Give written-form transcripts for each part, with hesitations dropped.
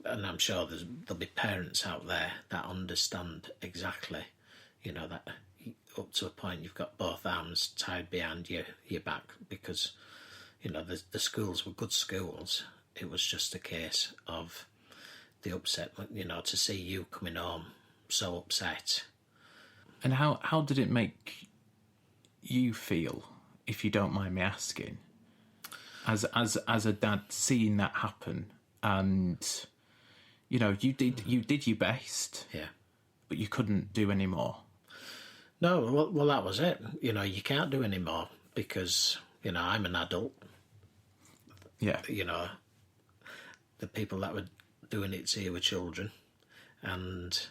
and I'm sure there'll be parents out there that understand exactly, that up to a point you've got both arms tied behind your back because, the schools were good schools. It was just a case of the upset, to see you coming home so upset. And how did it make you feel, if you don't mind me asking, as a dad, seeing that happen? And you did your best, yeah, but you couldn't do any more. No, well, that was it. You can't do any more because I'm an adult. Yeah. The people that were doing it to you were children, and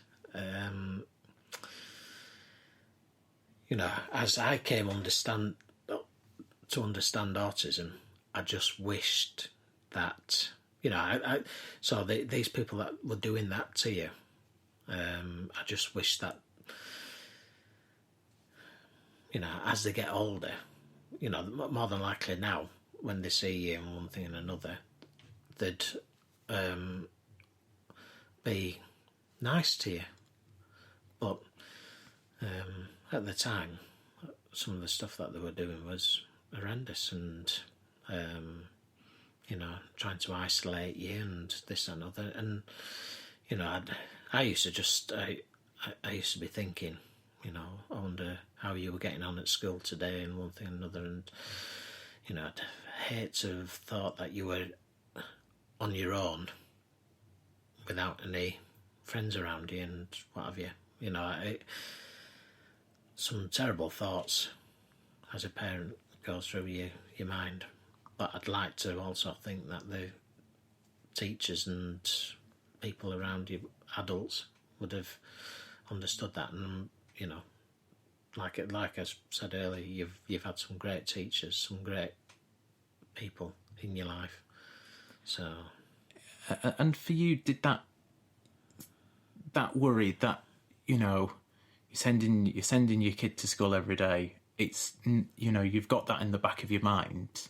as I came to understand autism, I just wished that so these people that were doing that to you, I just wish that as they get older, more than likely now when they see you and one thing and another, they'd be nice to you. But at the time, some of the stuff that they were doing was horrendous, and trying to isolate you and this and other. And I used to be thinking, I wonder how you were getting on at school today and one thing and another. And I'd hate to have thought that you were on your own without any friends around you and what have you. Some terrible thoughts as a parent go through your mind. But I'd like to also think that the teachers and people around you, adults, would have understood that. And like I said earlier, you've had some great teachers, some great people in your life. So, and for you, did that worry that you're sending your kid to school every day? It's you've got that in the back of your mind,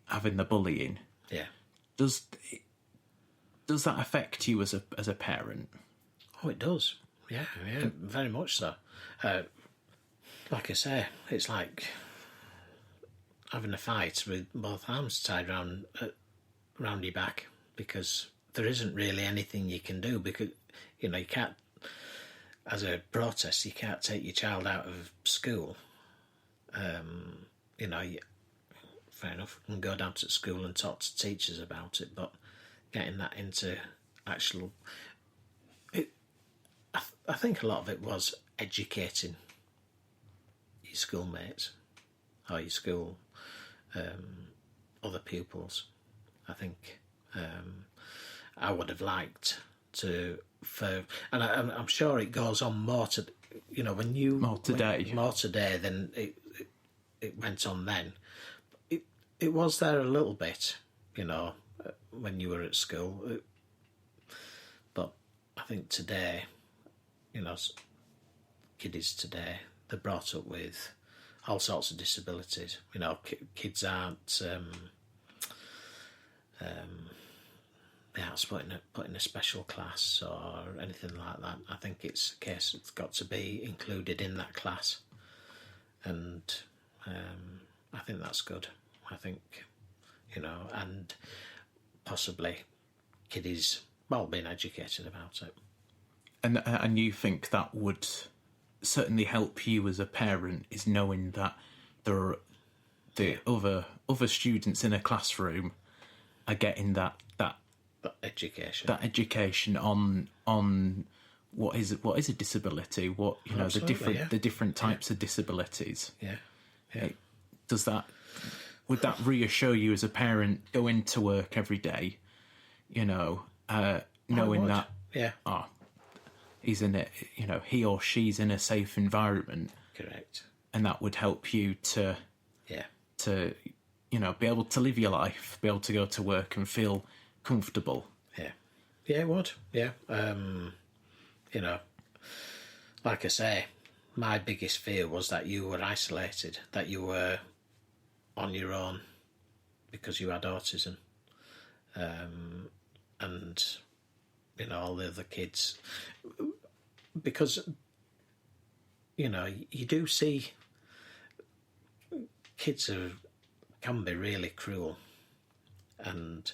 having the bullying. Yeah. Does that affect you as a parent? Oh, it does. Yeah, very much so. Like I say, it's like having a fight with both arms tied round your back, because there isn't really anything you can do, because you can't, as a protest, you can't take your child out of school. Fair enough, you can go down to school and talk to teachers about it, but getting that into actual... I think a lot of it was educating your schoolmates or your school other pupils. I think I would have liked to, and I'm sure it goes on more to, when you more today than it went on then. It was there a little bit, when you were at school, but I think today, kiddies today, they're brought up with all sorts of disabilities. Kids aren't they aren't put in a special class or anything like that. I think it's a case it's got to be included in that class, and I think that's good. I think, and possibly kiddies being educated about it. And you think that would certainly help you as a parent, is knowing that there are other students in a classroom are getting that education on what is a disability, what the different types of disabilities. Yeah. Would that reassure you as a parent going to work every day, knowing that he's in it, he or she's in a safe environment? Correct. And that would help you to be able to live your life, be able to go to work and feel comfortable. Yeah, it would. Yeah, like I say, my biggest fear was that you were isolated, that you were on your own because you had autism, and and all the other kids, because you do see kids can be really cruel, and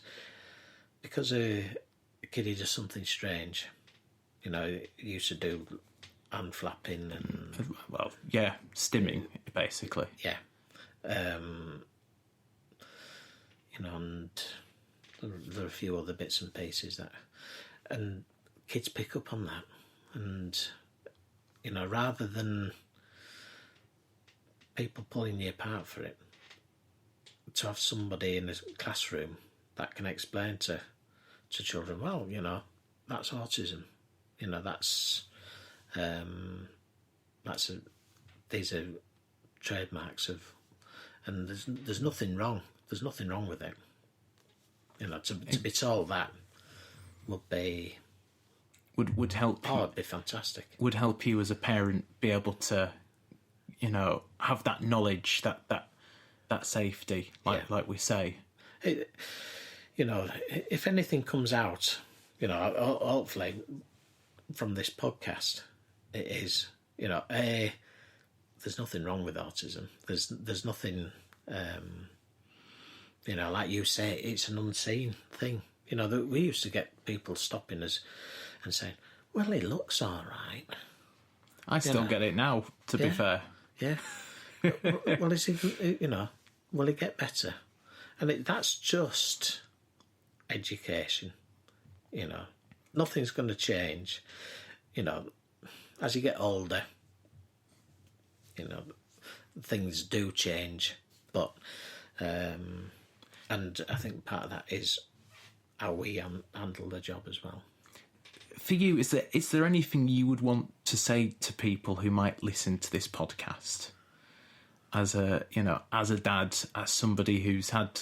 because a kiddie does something strange, he used to do hand flapping and stimming basically. Yeah. And there are a few other bits and pieces and kids pick up on that, and rather than people pulling you apart for it, to have somebody in a classroom that can explain to children, well, that's autism, these are trademarks of, and there's nothing wrong. There's nothing wrong with it. To be told that would be would help. Oh, it'd be fantastic. Would help you as a parent be able to, have that knowledge, that safety, like we say. If anything comes out, hopefully from this podcast, it is, there's nothing wrong with autism. There's nothing, like you say, it's an unseen thing. We used to get people stopping us and saying, well, he looks all right. I still get it now, to be fair. Yeah. Well, is he, will he get better? And that's just education. Nothing's going to change. As you get older, things do change. But, and I think part of that is how we handle the job as well. For you, is there anything you would want to say to people who might listen to this podcast? As a dad, as somebody who's had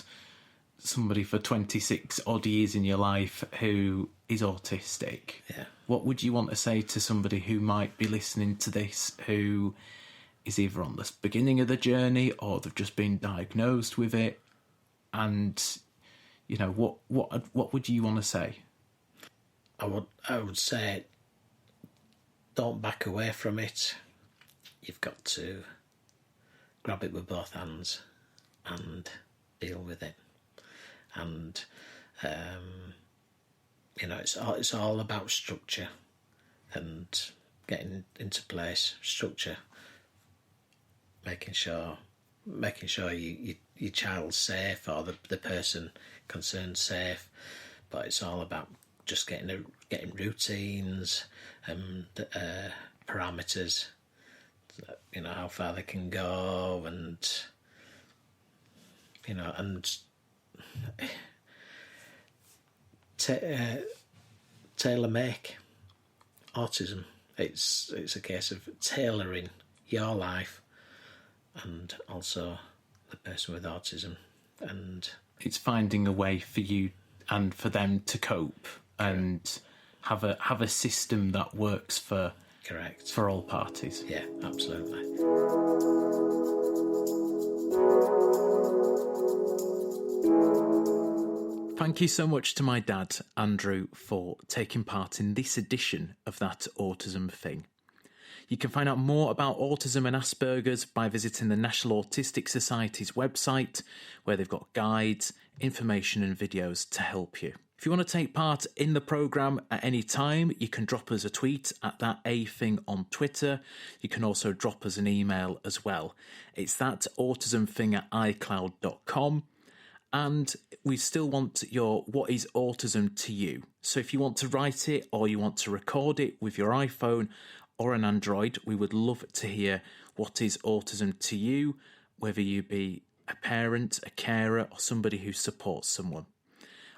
somebody for 26 odd years in your life who is autistic, what would you want to say to somebody who might be listening to this, who is either on the beginning of the journey or they've just been diagnosed with it? And, what would you want to say? I would say, don't back away from it. You've got to grab it with both hands and deal with it. And it's all about structure and getting into place. Structure, making sure your child's safe or the person concerned safe. But it's all about just getting routines and parameters. How far they can go, and tailor make autism. It's a case of tailoring your life and also the person with autism, and it's finding a way for you and for them to cope and have a system that works for all parties. Yeah, absolutely. Thank you so much to my dad, Andrew, for taking part in this edition of That Autism Thing. You can find out more about autism and Aspergers by visiting the National Autistic Society's website, where they've got guides, information and videos to help you. If you want to take part in the programme at any time, you can drop us a tweet at That A Thing on Twitter. You can also drop us an email as well. It's thatautismthing@icloud.com. And we still want your what is autism to you. So if you want to write it or you want to record it with your iPhone or an Android, we would love to hear what is autism to you, whether you be a parent, a carer, or somebody who supports someone.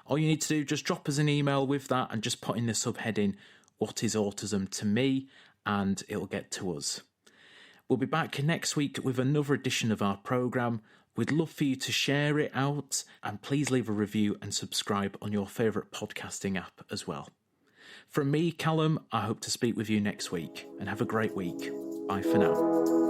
All you need to do, just drop us an email with that and just put in the subheading, what is autism to me, and it'll get to us. We'll be back next week with another edition of our programme. We'd love for you to share it out, and please leave a review and subscribe on your favourite podcasting app as well. From me, Callum, I hope to speak with you next week, and have a great week. Bye for now.